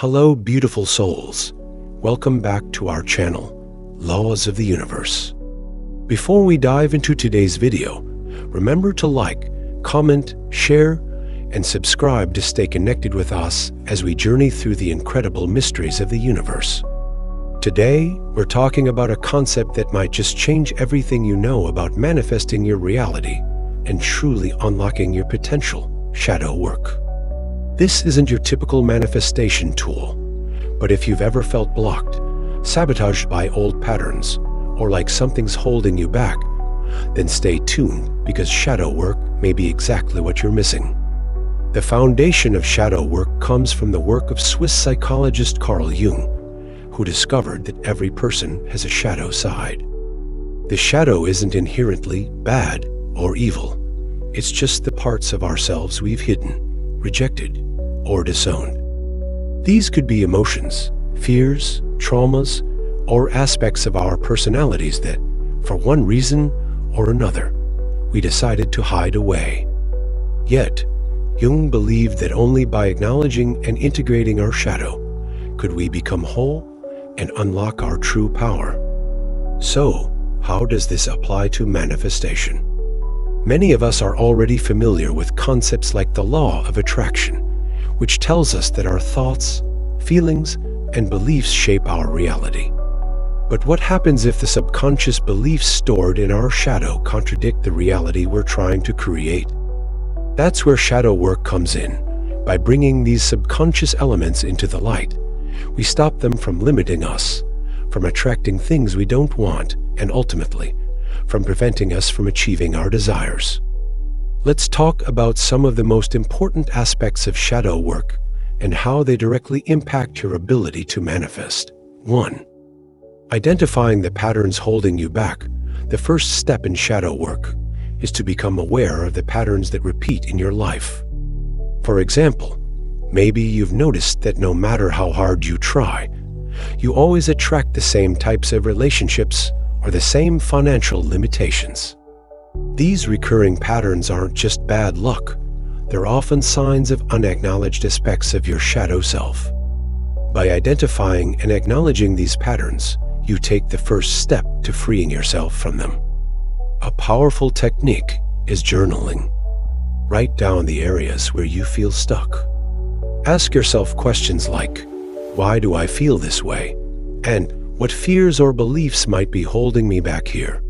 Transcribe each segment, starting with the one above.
Hello, beautiful souls. Welcome back to our channel, Laws of the Universe. Before we dive into today's video, remember to like, comment, share, and subscribe to stay connected with us as we journey through the incredible mysteries of the universe. Today, we're talking about a concept that might just change everything you know about manifesting your reality and truly unlocking your potential: shadow work. This isn't your typical manifestation tool, but if you've ever felt blocked, sabotaged by old patterns, or like something's holding you back, then stay tuned, because shadow work may be exactly what you're missing. The foundation of shadow work comes from the work of Swiss psychologist Carl Jung, who discovered that every person has a shadow side. The shadow isn't inherently bad or evil. It's just the parts of ourselves we've hidden, rejected, or disowned. These could be emotions, fears, traumas, or aspects of our personalities that, for one reason or another, we decided to hide away. Yet, Jung believed that only by acknowledging and integrating our shadow could we become whole and unlock our true power. So, how does this apply to manifestation? Many of us are already familiar with concepts like the law of attraction, which tells us that our thoughts, feelings, and beliefs shape our reality. But what happens if the subconscious beliefs stored in our shadow contradict the reality we're trying to create? That's where shadow work comes in. By bringing these subconscious elements into the light, we stop them from limiting us, from attracting things we don't want, and ultimately, from preventing us from achieving our desires. Let's talk about some of the most important aspects of shadow work and how they directly impact your ability to manifest. 1. Identifying the patterns holding you back. The first step in shadow work is to become aware of the patterns that repeat in your life. For example, maybe you've noticed that no matter how hard you try, you always attract the same types of relationships or the same financial limitations. These recurring patterns aren't just bad luck. They're often signs of unacknowledged aspects of your shadow self. By identifying and acknowledging these patterns, you take the first step to freeing yourself from them. A powerful technique is journaling. Write down the areas where you feel stuck. Ask yourself questions like, why do I feel this way? And what fears or beliefs might be holding me back here?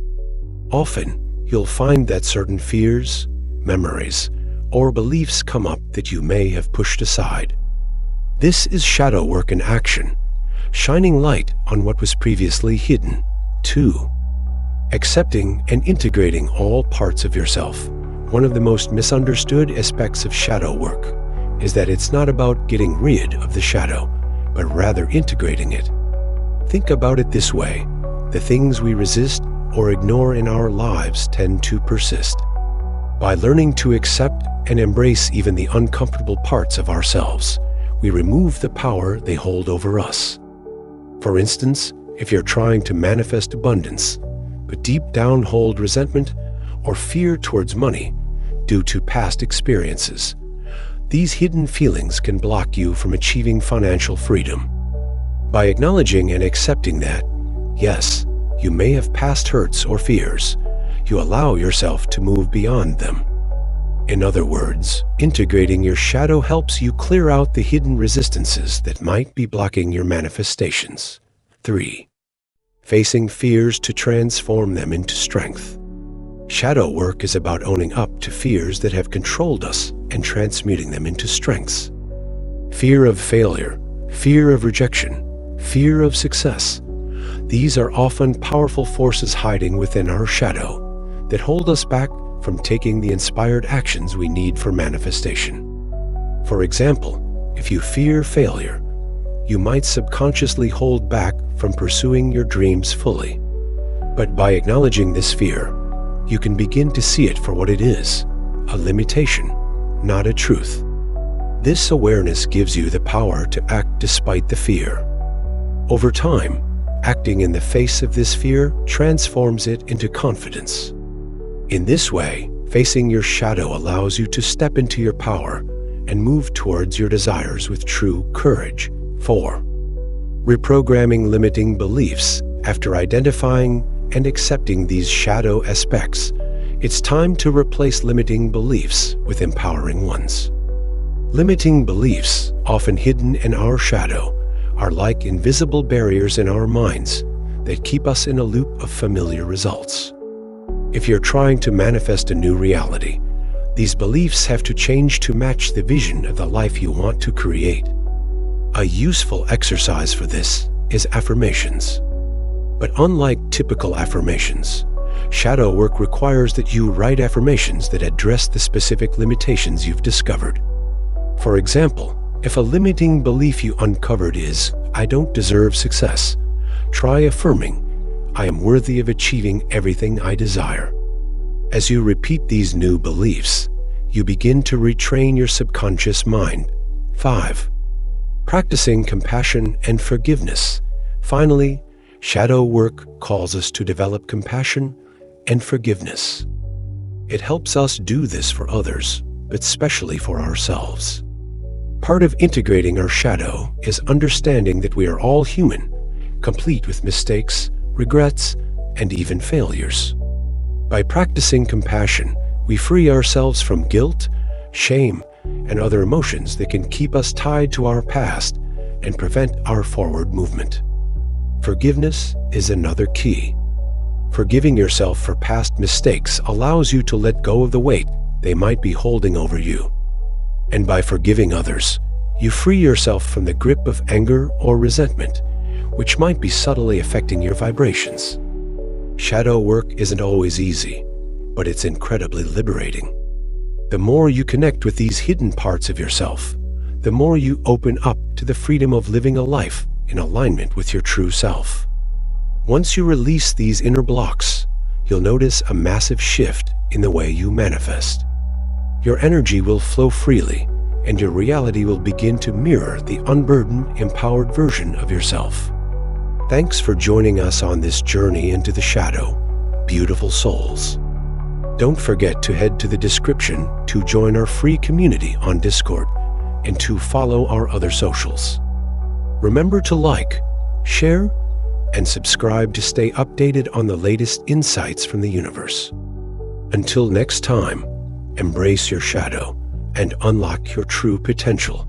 Often, you'll find that certain fears, memories, or beliefs come up that you may have pushed aside. This is shadow work in action, shining light on what was previously hidden. 2. Accepting and integrating all parts of yourself. One of the most misunderstood aspects of shadow work is that it's not about getting rid of the shadow, but rather integrating it. Think about it this way: the things we resist or ignore in our lives tend to persist. By learning to accept and embrace even the uncomfortable parts of ourselves, we remove the power they hold over us. For instance, if you're trying to manifest abundance, but deep down hold resentment or fear towards money due to past experiences, these hidden feelings can block you from achieving financial freedom. By acknowledging and accepting that, yes, you may have past hurts or fears, you allow yourself to move beyond them. In other words, integrating your shadow helps you clear out the hidden resistances that might be blocking your manifestations. 3. Facing fears to transform them into strength. Shadow work is about owning up to fears that have controlled us and transmuting them into strengths. Fear of failure, fear of rejection, fear of success. These are often powerful forces hiding within our shadow that hold us back from taking the inspired actions we need for manifestation. For example, if you fear failure, you might subconsciously hold back from pursuing your dreams fully. But by acknowledging this fear, you can begin to see it for what it is: a limitation, not a truth. This awareness gives you the power to act despite the fear. Over time, acting in the face of this fear transforms it into confidence. In this way, facing your shadow allows you to step into your power and move towards your desires with true courage. 4. Reprogramming limiting beliefs. After identifying and accepting these shadow aspects, it's time to replace limiting beliefs with empowering ones. Limiting beliefs, often hidden in our shadow, are like invisible barriers in our minds that keep us in a loop of familiar results. If you're trying to manifest a new reality, these beliefs have to change to match the vision of the life you want to create. A useful exercise for this is affirmations. But unlike typical affirmations, shadow work requires that you write affirmations that address the specific limitations you've discovered. For example, if a limiting belief you uncovered is, "I don't deserve success," try affirming, "I am worthy of achieving everything I desire." As you repeat these new beliefs, you begin to retrain your subconscious mind. 5. Practicing compassion and forgiveness. Finally, shadow work calls us to develop compassion and forgiveness. It helps us do this for others, but especially for ourselves. Part of integrating our shadow is understanding that we are all human, complete with mistakes, regrets, and even failures. By practicing compassion, we free ourselves from guilt, shame, and other emotions that can keep us tied to our past and prevent our forward movement. Forgiveness is another key. Forgiving yourself for past mistakes allows you to let go of the weight they might be holding over you. And by forgiving others, you free yourself from the grip of anger or resentment, which might be subtly affecting your vibrations. Shadow work isn't always easy, but it's incredibly liberating. The more you connect with these hidden parts of yourself, the more you open up to the freedom of living a life in alignment with your true self. Once you release these inner blocks, you'll notice a massive shift in the way you manifest. Your energy will flow freely, and your reality will begin to mirror the unburdened, empowered version of yourself. Thanks for joining us on this journey into the shadow, beautiful souls. Don't forget to head to the description to join our free community on Discord and to follow our other socials. Remember to like, share, and subscribe to stay updated on the latest insights from the universe. Until next time, embrace your shadow and unlock your true potential.